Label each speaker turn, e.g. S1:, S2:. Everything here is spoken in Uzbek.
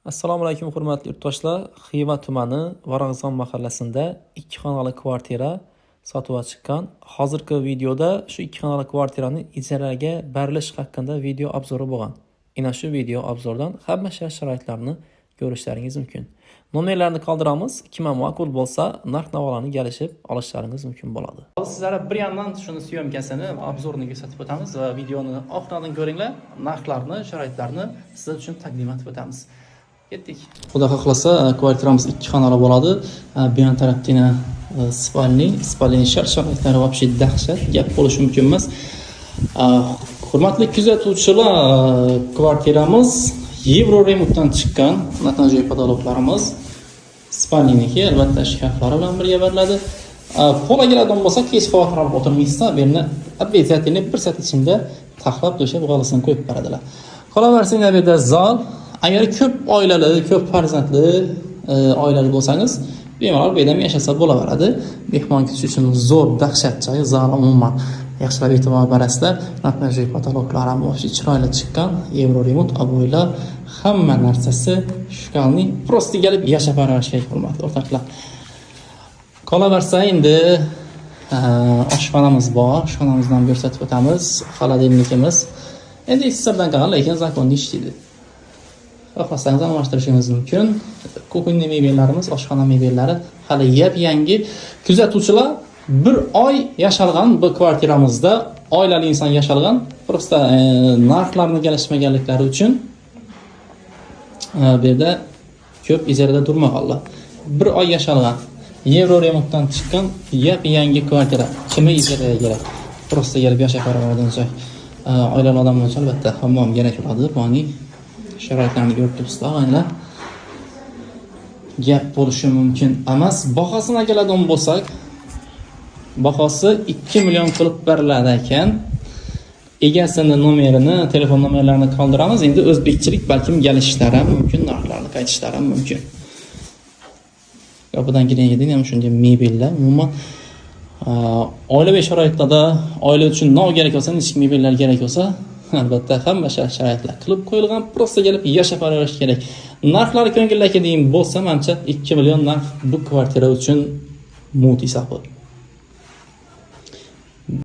S1: Assalomu alaykum hurmatli yurtdoshlar. Xiva tumani Varag'zon mahallasida 2 xonali kvartira sotuvga chiqqan. Hozirgi videoda shu 2 xonali kvartirani ijaraga berilish haqida video obzori bo'lgan. Ina shu video obzordan hamma sharoitlarni ko'rishlaringiz mumkin. Nomerlarni qoldiramiz. Kimga ma'qul bo'lsa, narx-navolarni kelishib olishlaringiz mumkin bo'ladi. Sizlarga bir yandan shuni syomkasini, obzorni ko'rsatib o'tamiz va videoni oxiridan ko'ringlar. Narxlarni, sharoitlarni sizlar uchun taqdim etib o'tamiz. Ketdik. Xudo xohlasa, kvartiramiz 2 xonali bo'ladi. Bu yon tarafda spalni sharoitlari вообще dahshat, gap bo'lishi mumkin emas. Hurmatli kuzatuvchilar, kvartiramiz Yevroremontdan chiqqan natnajoy patologlarimiz spalniki, albatta shkaflari bilan birga beriladi. Pola keladigan bo'lsa, hech xavotir olib o'tirmaysizlar. Bu yerni обязательно bir soat ichida taxlab to'shab g'olisini qo'yib beradilar. Qolaversa, bu yerda zal. Agar ko'p oilali, ko'p farzandli oilali bo'lsangiz, bemalol bu yerda yashasa bo'laveradi. Mehmon kutish uchun zo'r, dahshat joy, zal umuman yaxshilab e'tibor berasizlar. Natnajoy patologlari ham chiroyli chiqqan. Yevroremont aboylar, hamma narsasi shkalni prosta kelib yashab borishga hurmatli o'rtoqlar. Qolaversa, endi oshxonamiz bor. Oshxonamizdan ko'rsatib o'tamiz. Xolodilnikimiz. Endi sizlardan qolgan, lekin zakonni ishlaydi. Xohlasangiz almashtirishingiz mumkin. Kuxonniy mebellarimiz, oshxona mebellari hali yangi. Kuzatuvchilar, bir oy yashalgan bu kvartiramizda oilali inson yashalgan. Prosta narxlarni kelishmaganliklari uchun bu yerda ko'p ijarada turmaganlar. Bir oy yashalgan. Yevroremontdan chiqqan yangi kvartira. Kimga ijaraga kerak? Prosta kelib yashab boradigan joy. Oilali odam bo'lsa albatta hammom kerak bo'ladi. Buni sharoitlarni ko'rib turibsizlar, aynan. Gap bo'lishi mumkin emas. Bahosini keladigan bo'lsak, bahosi 2 million qilib beriladi ekan. Egasini nomerini, telefon nomerlarini qoldiramiz. Endi o'zbekchilik balkim kelishlari ham mumkin, narxlarni qaytishlari ham mumkin. Yo'qdan kelgan ham shunday mebellar, umuman oilaviy sharoitlarda oila uchun nov kerak bo'lsa, ichki mebellar kerak bo'lsa, albatta hamma sharoitlar qilib qo'yilgan, prosta kelib yashab olish kerak. Narxlari ko'ngildagi deyin bo'lsa, menimcha 2 million narx bu kvartira uchun mut hisobı.